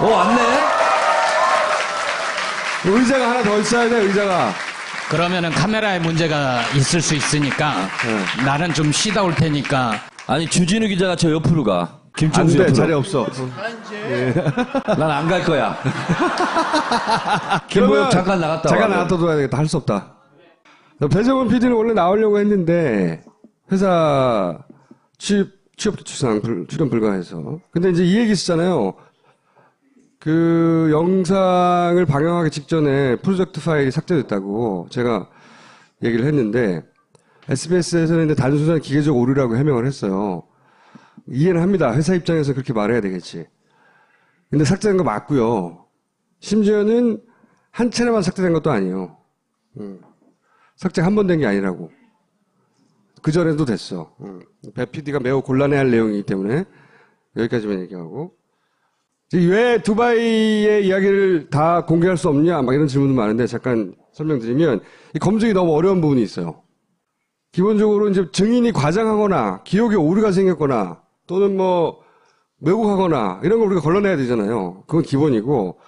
왔네? 의자가 하나 더 있어야 돼, 의자가. 그러면은 카메라에 문제가 있을 수 있으니까 나는 좀 쉬다 올 테니까. 아니, 주진우 기자가 저 옆으로 가. 안 김청수 돼, 옆으로. 자리 없어. 난 안 갈 거야. 김보혁 잠깐 나갔다 와. 잠깐 나갔다 와야 되겠다. 할 수 없다. 배정원 PD는 원래 나오려고 했는데 회사 취업도 출연 불가해서. 근데 이제 이 얘기 있었잖아요. 그 영상을 방영하기 직전에 프로젝트 파일이 삭제됐다고 제가 얘기를 했는데 SBS에서는 이제 단순한 기계적 오류라고 해명을 했어요. 이해는 합니다. 회사 입장에서 그렇게 말해야 되겠지. 근데 삭제된 거 맞고요. 심지어는 한 차례만 삭제된 것도 아니에요. 삭제 한 번 된 게 아니라고. 그 전에도 됐어. 배 PD가 매우 곤란해할 내용이기 때문에 여기까지만 얘기하고. 왜 두바이의 이야기를 다 공개할 수 없냐? 막 이런 질문도 많은데 잠깐 설명드리면 이 검증이 너무 어려운 부분이 있어요. 기본적으로 이제 증인이 과장하거나 기억에 오류가 생겼거나 또는 뭐 왜곡하거나 이런 걸 우리가 걸러내야 되잖아요. 그건 기본이고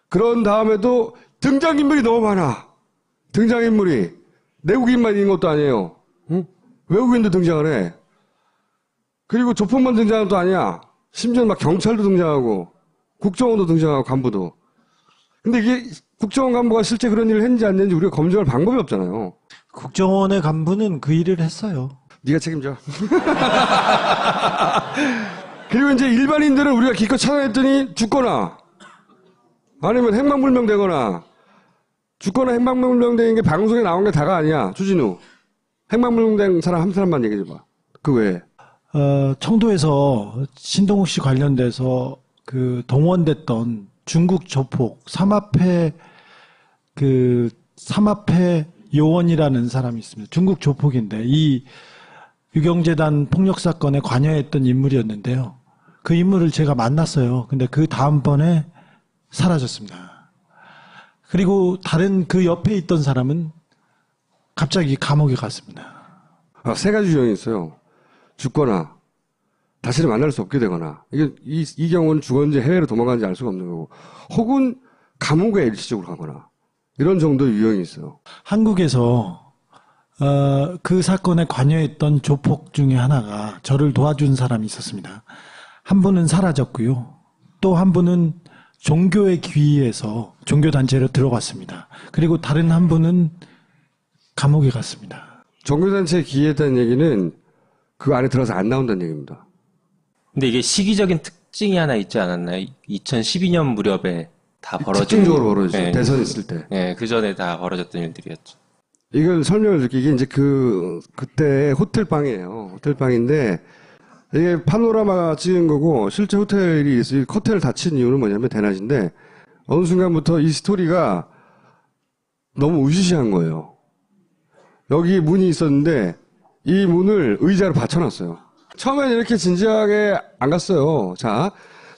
그런 다음에도 등장인물이 너무 많아. 등장인물이 내국인만 있는 것도 아니에요. 응? 외국인도 등장을 해. 그리고 조폭만 등장하는 것도 아니야. 심지어 막 경찰도 등장하고 국정원도 등장하고 간부도. 근데 이게 국정원 간부가 실제 그런 일을 했는지 안 했는지 우리가 검증할 방법이 없잖아요. 국정원의 간부는 그 일을 했어요. 네가 책임져. 그리고 이제 일반인들은 우리가 기껏 찾아냈더니 죽거나 아니면 행방불명되거나 죽거나 행방불명된 게 방송에 나온 게 다가 아니야. 주진우. 행방불명된 사람 한 사람만 얘기해줘봐. 그 외에. 청도에서 신동욱 씨 관련돼서 그 동원됐던 중국 조폭 삼합회 요원이라는 사람이 있습니다. 중국 조폭인데 이 유경재단 폭력 사건에 관여했던 인물이었는데요. 그 인물을 제가 만났어요. 근데 그 다음번에 사라졌습니다. 그리고 다른 그 옆에 있던 사람은 갑자기 감옥에 갔습니다. 세 가지 유형이 있어요. 죽거나 다시는 만날 수 없게 되거나 이 경우는 죽었는지 해외로 도망가는지 알 수가 없는 거고 혹은 감옥에 일시적으로 가거나 이런 정도의 유형이 있어요. 한국에서 그 사건에 관여했던 조폭 중에 하나가 저를 도와준 사람이 있었습니다. 한 분은 사라졌고요. 또 한 분은 종교에 귀의해서 종교단체로 들어갔습니다. 그리고 다른 한 분은 감옥에 갔습니다. 종교단체에 기여했다는 얘기는 그 안에 들어서 안 나온다는 얘기입니다. 근데 이게 시기적인 특징이 하나 있지 않았나요? 2012년 무렵에 다 벌어진. 특징적으로 벌어지죠. 네. 대선 있을 때. 네, 그 전에 다 벌어졌던 일들이었죠. 이걸 설명을 드릴게요. 이게 이제 그때 호텔방이에요. 호텔방인데, 이게 파노라마 찍은 거고, 실제 호텔이 있어요. 커튼을 닫힌 이유는 뭐냐면 대낮인데, 어느 순간부터 이 스토리가 너무 으시시한 거예요. 여기 문이 있었는데, 이 문을 의자로 받쳐놨어요. 처음엔 이렇게 진지하게 안 갔어요. 자,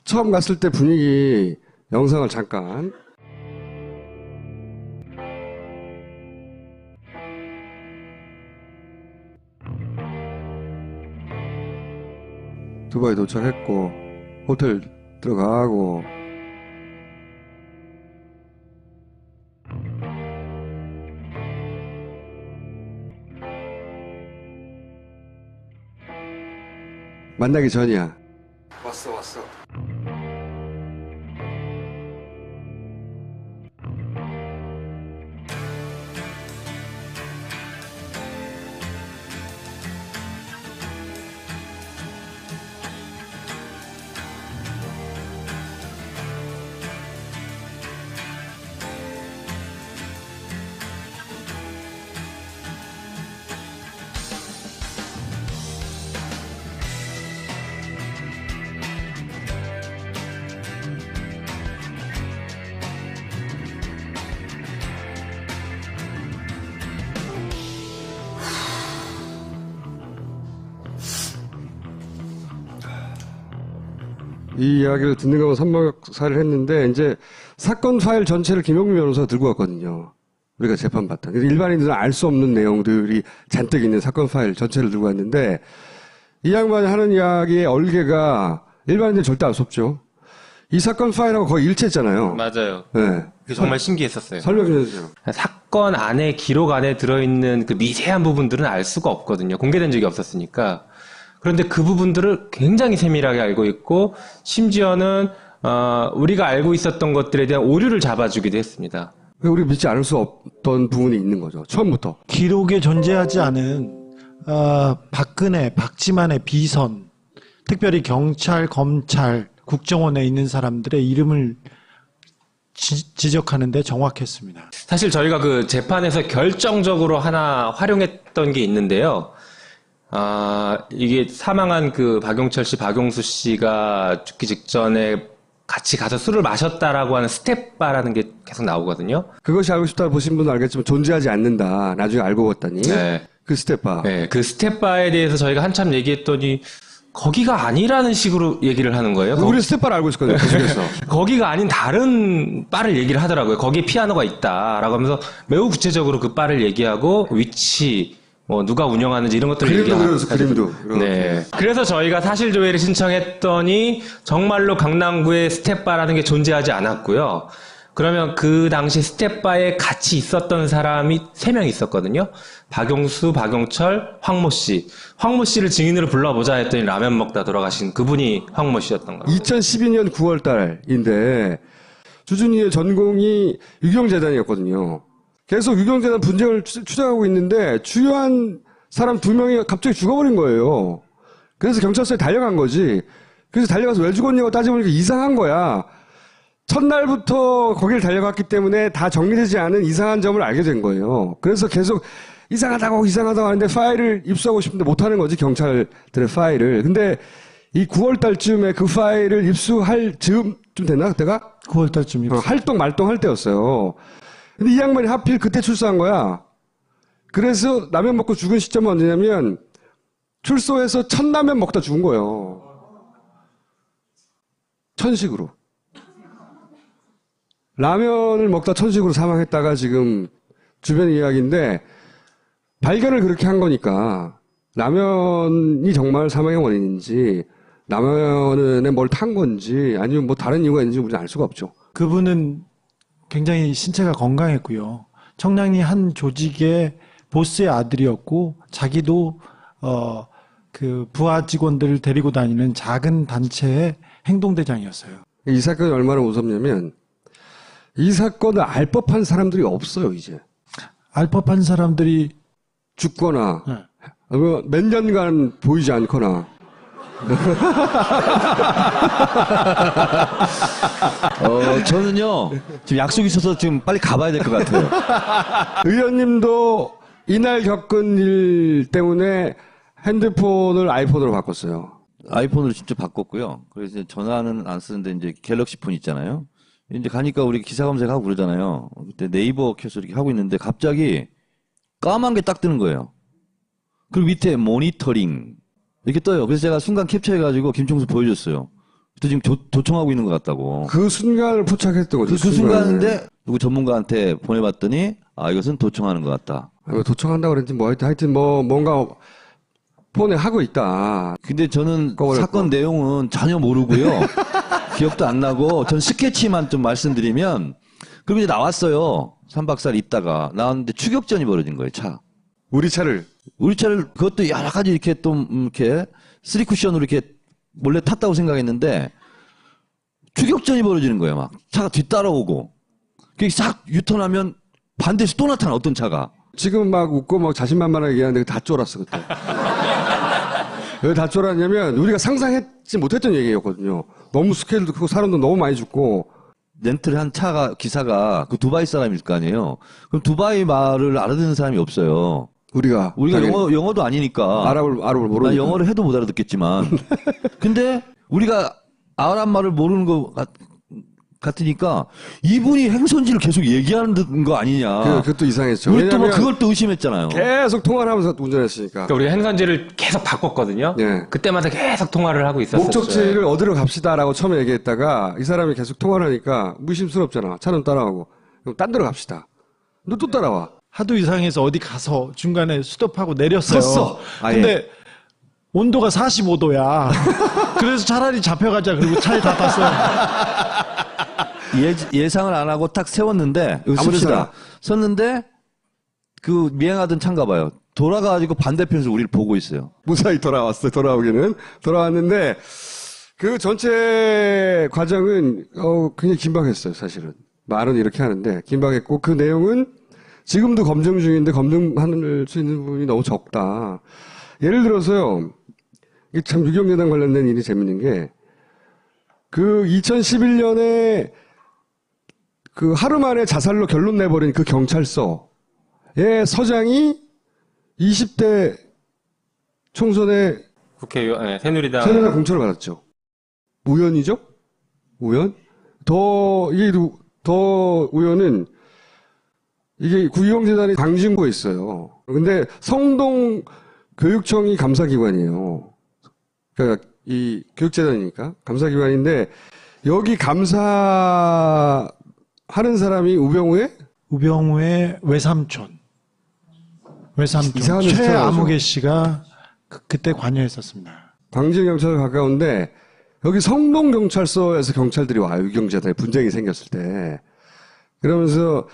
처음 갔을 때 분위기, 영상을 잠깐. 두바이 도착했고 호텔 들어가고 만나기 전이야. 왔어. 이 이야기를 듣는 것만 삼박사를 했는데 이제 사건 파일 전체를 김용민 변호사가 들고 왔거든요. 우리가 재판 봤다. 일반인들은 알 수 없는 내용들이 잔뜩 있는 사건 파일 전체를 들고 왔는데 이 양반이 하는 이야기의 얼개가 일반인들 절대 알 수 없죠. 이 사건 파일하고 거의 일치했잖아요. 맞아요. 네. 그게 정말 신기했었어요. 설명 좀 해주세요. 사건 안에 기록 안에 들어있는 그 미세한 부분들은 알 수가 없거든요. 공개된 적이 없었으니까. 그런데 그 부분들을 굉장히 세밀하게 알고 있고 심지어는 우리가 알고 있었던 것들에 대한 오류를 잡아주기도 했습니다. 우리 믿지 않을 수 없던 부분이 있는 거죠. 처음부터. 기록에 존재하지 않은 박근혜, 박지만의 비선, 특별히 경찰, 검찰, 국정원에 있는 사람들의 이름을 지적하는데 정확했습니다. 사실 저희가 그 재판에서 결정적으로 하나 활용했던 게 있는데요. 이게 사망한 그 박용철 씨, 박용수 씨가 죽기 직전에 같이 가서 술을 마셨다라고 하는 스텝바라는 게 계속 나오거든요. 그것이 알고 싶다 보신 분은 알겠지만 존재하지 않는다. 나중에 알고 봤더니. 네. 그 스텝바. 네, 그 스텝바에 대해서 저희가 한참 얘기했더니 거기가 아니라는 식으로 얘기를 하는 거예요. 우리 스텝바를 알고 있었거든요. 계속해서. 거기가 아닌 다른 바를 얘기를 하더라고요. 거기에 피아노가 있다라고 하면서 매우 구체적으로 그 바를 얘기하고 위치, 뭐 누가 운영하는지 이런 것들을 그림도 얘기하고. 그려서 그림도. 네. 그래서 저희가 사실 조회를 신청했더니 정말로 강남구에 스텝바라는 게 존재하지 않았고요. 그러면 그 당시 스텝바에 같이 있었던 사람이 3명 있었거든요. 박용수, 박용철, 황모 씨. 황모 씨를 증인으로 불러보자 했더니 라면 먹다 돌아가신 그분이 황모 씨였던 거예요. 2012년 9월 달인데 주준이의 전공이 유경재단이었거든요. 계속 유경재단 분쟁을 추적하고 있는데 주요한 사람 2명이 갑자기 죽어버린 거예요. 그래서 경찰서에 달려간 거지. 그래서 달려가서 왜 죽었냐고 따져보니까 이상한 거야. 첫날부터 거기를 달려갔기 때문에 다 정리되지 않은 이상한 점을 알게 된 거예요. 그래서 계속 이상하다고 하는데 파일을 입수하고 싶은데 못하는 거지, 경찰들의 파일을. 근데 이 9월 달쯤에 그 파일을 입수할 즈음쯤 됐나, 그때가? 9월 달쯤 활동 말동할 때였어요. 근데 이 양반이 하필 그때 출소한 거야. 그래서 라면 먹고 죽은 시점은 언제냐면 출소해서 첫라면 먹다 죽은 거예요. 천식으로. 라면을 먹다 천식으로 사망했다가 지금 주변 이야기인데 발견을 그렇게 한 거니까 라면이 정말 사망의 원인인지 라면에 뭘 탄 건지 아니면 뭐 다른 이유가 있는지 우리는 알 수가 없죠. 그분은 굉장히 신체가 건강했고요. 청량리 한 조직의 보스의 아들이었고 자기도 그 부하 직원들을 데리고 다니는 작은 단체의 행동대장이었어요. 이 사건이 얼마나 무섭냐면 이 사건을 알 법한 사람들이 없어요, 이제. 알 법한 사람들이 죽거나, 네. 몇 년간 보이지 않거나. 저는요, 지금 약속이 있어서 지금 빨리 가봐야 될 것 같아요. 의원님도 이날 겪은 일 때문에 핸드폰을 아이폰으로 바꿨어요. 아이폰으로 진짜 바꿨고요. 그래서 이제 전화는 안 쓰는데 이제 갤럭시 폰 있잖아요. 이제 가니까 우리 기사 검색하고 그러잖아요. 그때 네이버 켜서 이렇게 하고 있는데 갑자기 까만 게 딱 뜨는 거예요. 그리고 밑에 모니터링 이렇게 떠요. 그래서 제가 순간 캡처해가지고 김총수 보여줬어요. 또 지금 도청하고 있는 것 같다고. 그 순간을 포착했던 거죠. 그 순간인데 누구 전문가한테 보내봤더니 이것은 도청하는 것 같다. 도청한다고 그랬지 뭐 하여튼 뭐 뭔가 폰에 하고 있다. 근데 저는 꺼버렸고. 사건 내용은 전혀 모르고요. 기억도 안 나고 전 스케치만 좀 말씀드리면 그리고 이제 나왔어요. 3박 4일 있다가 나왔는데 추격전이 벌어진 거예요. 우리 차를 그것도 여러 가지 이렇게 또 이렇게 3쿠션으로 이렇게 몰래 탔다고 생각했는데 추격전이 벌어지는 거예요. 막 차가 뒤따라오고 그게 싹 유턴하면 반대에서 또 나타나 어떤 차가. 지금 막 웃고 막 자신만만하게 얘기하는데 다 쫄았어 그때. 왜 다 쫄았냐면 우리가 상상했지 못했던 얘기였거든요. 너무 스케일도 크고 사람도 너무 많이 죽고. 렌트를 한 차가 기사가 그 두바이 사람일 거 아니에요. 그럼 두바이 말을 알아듣는 사람이 없어요. 우리가 당연히. 영어도 아니니까. 아랍을 모르니까. 난 영어를 해도 못 알아듣겠지만. 근데 우리가 아랍 말을 모르는 거 같으니까 이분이 행선지를 계속 얘기하는 거 아니냐. 그것도 이상했죠. 우리 또 뭐 왜냐면 그걸 또 의심했잖아요. 계속 통화를 하면서 운전했으니까. 그러니까 우리가 행선지를 계속 바꿨거든요. 네. 그때마다 계속 통화를 하고 있었어요. 목적지를 어디로 갑시다라고 처음에 얘기했다가 이 사람이 계속 통화를 하니까 무심스럽잖아. 차는 따라오고. 그럼 딴 데로 갑시다. 너 또 따라와. 하도 이상해서 어디 가서 중간에 스톱하고 내렸어요. 섰어. 근데 온도가 45도야. 그래서 차라리 잡혀가자. 그리고 차에 다 탔어요. 예상을 안 하고 딱 세웠는데, 아무 데서나. 씁시다. 섰는데, 그 미행하던 차인가 봐요. 돌아가가지고 반대편에서 우리를 보고 있어요. 무사히 돌아왔어요. 돌아왔는데 그 전체 과정은 굉장히 긴박했어요. 사실은 말은 이렇게 하는데 긴박했고 그 내용은 지금도 검증 중인데 검증할 수 있는 부분이 너무 적다. 예를 들어서요. 이게 참 유경재단 관련된 일이 재밌는 게 그 2011년에 그 하루 만에 자살로 결론 내버린 그 경찰서의 서장이 20대 총선에 국회의원, 새누리당. 새누리당 공천을 받았죠. 우연이죠? 우연? 더 우연은 이게 구의용재단이 광진구에 있어요. 근데 성동 교육청이 감사기관이에요. 그러니까 이 교육재단이니까 감사기관인데 여기 감사하는 사람이 우병우의 외삼촌 이상한 최아무개 씨가 그때 관여했었습니다. 광진경찰서 가까운데 여기 성동경찰서에서 경찰들이 와요. 유경재단에 분쟁이 생겼을 때. 그러면서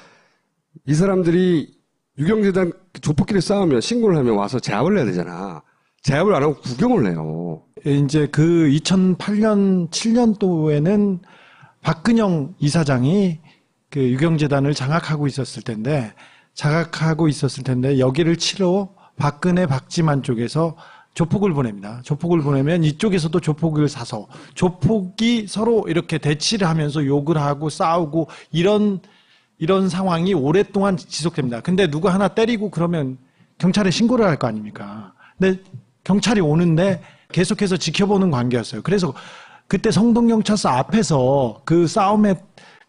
이 사람들이 유경재단 조폭끼리 싸우면 신고를 하면 와서 제압을 해야 되잖아. 제압을 안 하고 구경을 해요. 이제 그 2008년, 7년도에는 박근영 이사장이 그 유경재단을 장악하고 있었을 텐데 여기를 치러 박근혜, 박지만 쪽에서 조폭을 보냅니다. 조폭을 보내면 이쪽에서도 조폭을 사서 조폭이 서로 이렇게 대치를 하면서 욕을 하고 싸우고 이런 상황이 오랫동안 지속됩니다. 근데 누구 하나 때리고 그러면 경찰에 신고를 할 거 아닙니까? 근데 경찰이 오는데 계속해서 지켜보는 관계였어요. 그래서 그때 성동경찰서 앞에서 그 싸움에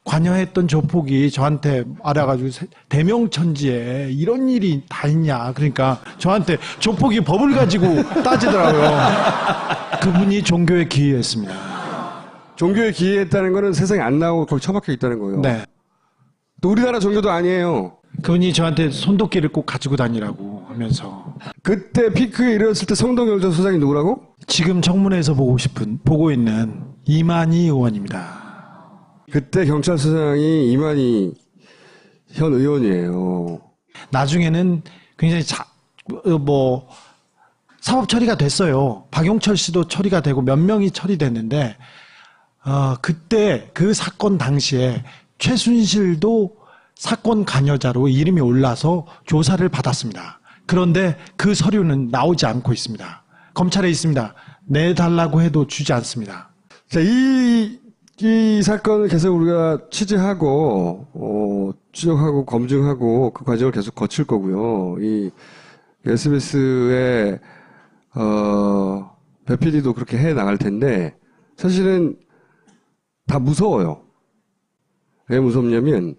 관여했던 조폭이 저한테 알아가지고 대명천지에 이런 일이 다 있냐. 그러니까 저한테 조폭이 법을 가지고 따지더라고요. 그분이 종교에 기이했습니다. 종교에 기이했다는 거는 세상에 안 나오고 거기 처박혀 있다는 거예요. 네. 또 우리나라 종교도 아니에요. 그분이 저한테 손도끼를 꼭 가지고 다니라고 하면서. 그때 피크에 이르렀을 때 성동경찰서 소장이 누구라고? 지금 청문회에서 보고 있는 이만희 의원입니다. 그때 경찰서장이 이만희 현 의원이에요. 나중에는 굉장히 사법 처리가 됐어요. 박용철 씨도 처리가 되고 몇 명이 처리됐는데 그때 그 사건 당시에 최순실도 사건 관여자로 이름이 올라서 조사를 받았습니다. 그런데 그 서류는 나오지 않고 있습니다. 검찰에 있습니다. 내달라고 해도 주지 않습니다. 자, 이 사건을 계속 우리가 취재하고, 추적하고, 검증하고, 그 과정을 계속 거칠 거고요. 이 SBS의, 배 PD도 그렇게 해 나갈 텐데, 사실은 다 무서워요. 왜 무섭냐면,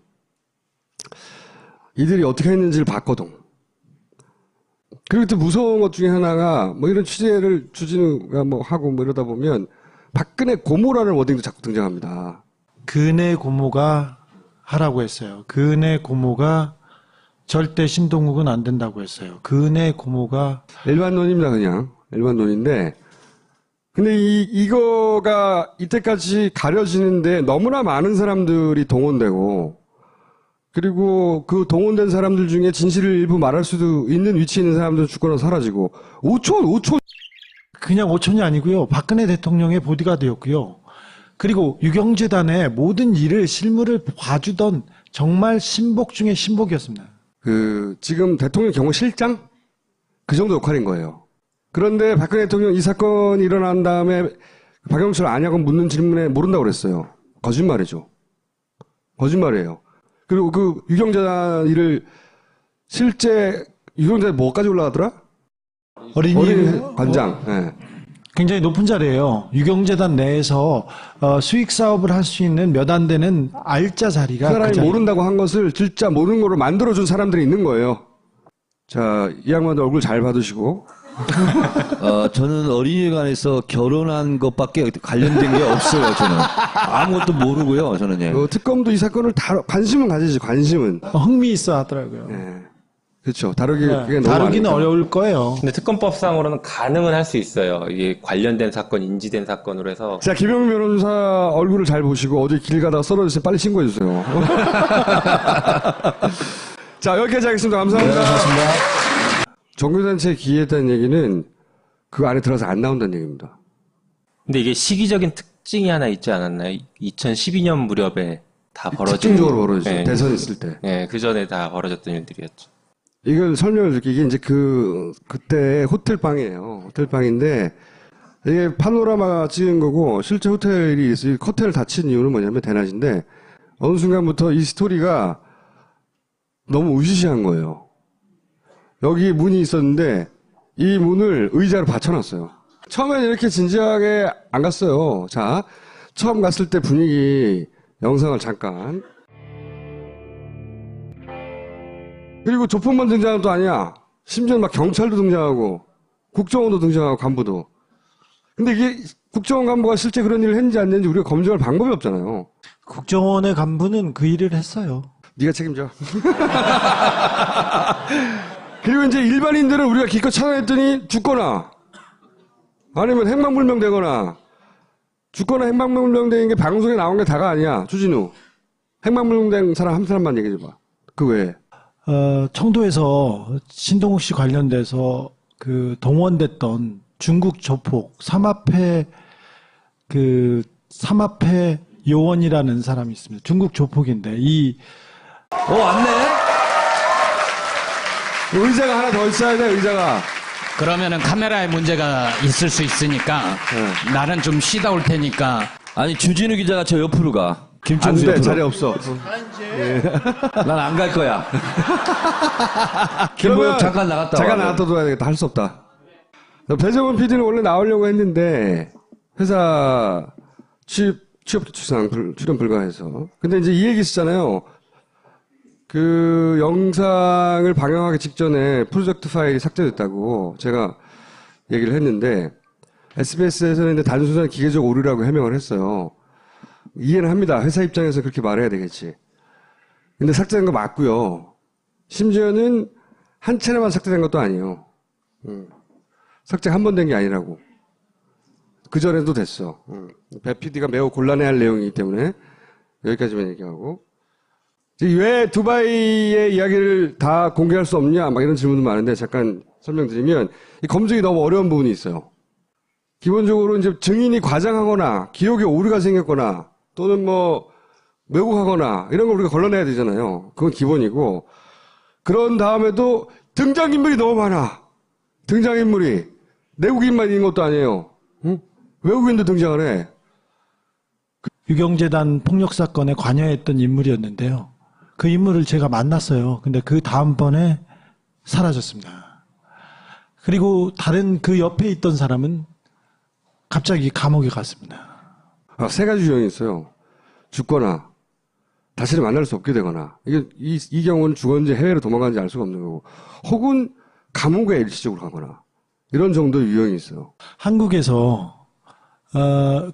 이들이 어떻게 했는지를 봤거든. 그리고 또 무서운 것 중에 하나가, 이런 취재를 주진우가 하고 이러다 보면, 박근혜 고모라는 워딩도 자꾸 등장합니다. 근혜 고모가 하라고 했어요. 근혜 고모가 절대 신동욱은 안 된다고 했어요. 근혜 고모가 일반론입니다, 그냥. 일반론인데. 근데 이거가 이때까지 가려지는데 너무나 많은 사람들이 동원되고, 그리고 그 동원된 사람들 중에 진실을 일부 말할 수도 있는 위치에 있는 사람들은 죽거나 사라지고, 5초 그냥 오천이 아니고요. 박근혜 대통령의 보디가드였고요. 그리고 유경재단의 모든 일을 실무를 봐주던 정말 신복 중에 신복이었습니다. 지금 대통령 경호실장? 그 정도 역할인 거예요. 그런데 박근혜 대통령 이 사건이 일어난 다음에 박영철 아냐고 묻는 질문에 모른다고 그랬어요. 거짓말이죠. 거짓말이에요. 그리고 그 유경재단 일을 실제 유경재단 뭐까지 올라가더라? 어린이 관장. 네. 굉장히 높은 자리예요. 유경재단 내에서 수익 사업을 할 수 있는 몇 안 되는 알짜 자리가 그 사람이 자리. 모른다고 한 것을 진짜 모르는 거로 만들어준 사람들이 있는 거예요. 자, 이 양반도 얼굴 잘 받으시고. 저는 어린이관에서 결혼한 것밖에 관련된 게 없어요, 저는. 아무것도 모르고요, 저는. 예. 특검도 이 사건을 다 관심은 가지지, 관심은. 흥미 있어 하더라고요. 네. 그렇죠. 다루기 그게 너무 다루기는 많으니까. 어려울 거예요. 근데 특검법상으로는 가능은 할 수 있어요. 이게 관련된 사건, 인지된 사건으로 해서. 자, 김영민 변호사 얼굴을 잘 보시고 어디 길 가다가 쓰러졌으면 빨리 신고해 주세요. 자, 여기까지 하겠습니다. 감사합니다. 종교단체에 기여했다는 얘기는 그 안에 들어서 안 나온다는 얘기입니다. 근데 이게 시기적인 특징이 하나 있지 않았나요? 2012년 무렵에 다 벌어진. 특징적으로 벌어졌죠. 네. 대선 있을 때. 네, 그 전에 다 벌어졌던 일들이었죠. 이걸 설명을 드릴게요. 이게 이제 그때 호텔방이에요. 호텔방인데, 이게 파노라마 찍은 거고, 실제 호텔이 있어요. 호텔을 닫힌 이유는 뭐냐면 대낮인데, 어느 순간부터 이 스토리가 너무 으시시한 거예요. 여기 문이 있었는데, 이 문을 의자로 받쳐놨어요. 처음엔 이렇게 진지하게 안 갔어요. 자, 처음 갔을 때 분위기, 영상을 잠깐. 그리고 조폭만 등장한 것도 아니야. 심지어 막 경찰도 등장하고, 국정원도 등장하고, 간부도. 근데 이게 국정원 간부가 실제 그런 일을 했는지 안 했는지 우리가 검증할 방법이 없잖아요. 국정원의 간부는 그 일을 했어요. 네가 책임져. 그리고 이제 일반인들은 우리가 기껏 찾아냈더니 죽거나, 아니면 행방불명되거나, 죽거나 행방불명된 게 방송에 나온 게 다가 아니야. 주진우. 행방불명된 사람 한 사람만 얘기해줘봐. 그 외에. 청도에서 신동욱 씨 관련돼서 그 동원됐던 중국 조폭 삼합회 요원이라는 사람이 있습니다. 중국 조폭인데 왔네? 의자가 하나 더 있어야 돼, 의자가. 그러면은 카메라에 문제가 있을 수 있으니까 나는 좀 쉬다 올 테니까 아니, 주진우 기자가 저 옆으로 가. 안 김충수 돼, 옆으로. 자리 없어. 난 안 갈 거야. 김보엽 잠깐 나갔다 와. 잠깐 나갔다 둬야 되겠다. 할 수 없다. 배정원 PD는 원래 나오려고 했는데, 회사 취업도 출연 불가해서. 근데 이제 이 얘기 있었잖아요. 그 영상을 방영하기 직전에 프로젝트 파일이 삭제됐다고 제가 얘기를 했는데, SBS에서는 이제 단순한 기계적 오류라고 해명을 했어요. 이해는 합니다. 회사 입장에서 그렇게 말해야 되겠지. 근데 삭제된 거 맞고요. 심지어는 한 차례만 삭제된 것도 아니에요. 삭제 한 번 된 게 아니라고. 그 전에도 됐어. 배 PD가 매우 곤란해할 내용이기 때문에 여기까지만 얘기하고. 왜 두바이의 이야기를 다 공개할 수 없냐? 막 이런 질문도 많은데 잠깐 설명드리면 이 검증이 너무 어려운 부분이 있어요. 기본적으로 이제 증인이 과장하거나 기억에 오류가 생겼거나 또는 뭐 왜곡하거나 이런 걸 우리가 걸러내야 되잖아요. 그건 기본이고 그런 다음에도 등장인물이 너무 많아. 등장인물이 내국인만 있는 것도 아니에요. 응? 외국인도 등장을 해. 유경재단 폭력 사건에 관여했던 인물이었는데요. 그 인물을 제가 만났어요. 근데 그 다음번에 사라졌습니다. 그리고 다른 그 옆에 있던 사람은 갑자기 감옥에 갔습니다. 세 가지 유형이 있어요. 죽거나 다시는 만날 수 없게 되거나 이 경우는 죽었는지 해외로 도망간지 알 수가 없는 거고 혹은 감옥에 일시적으로 가거나 이런 정도의 유형이 있어요. 한국에서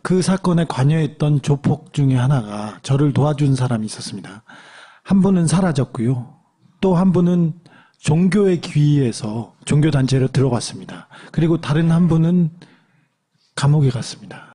그 사건에 관여했던 조폭 중에 하나가 저를 도와준 사람이 있었습니다. 한 분은 사라졌고요. 또 한 분은 종교에 귀의해서 종교단체로 들어갔습니다. 그리고 다른 한 분은 감옥에 갔습니다.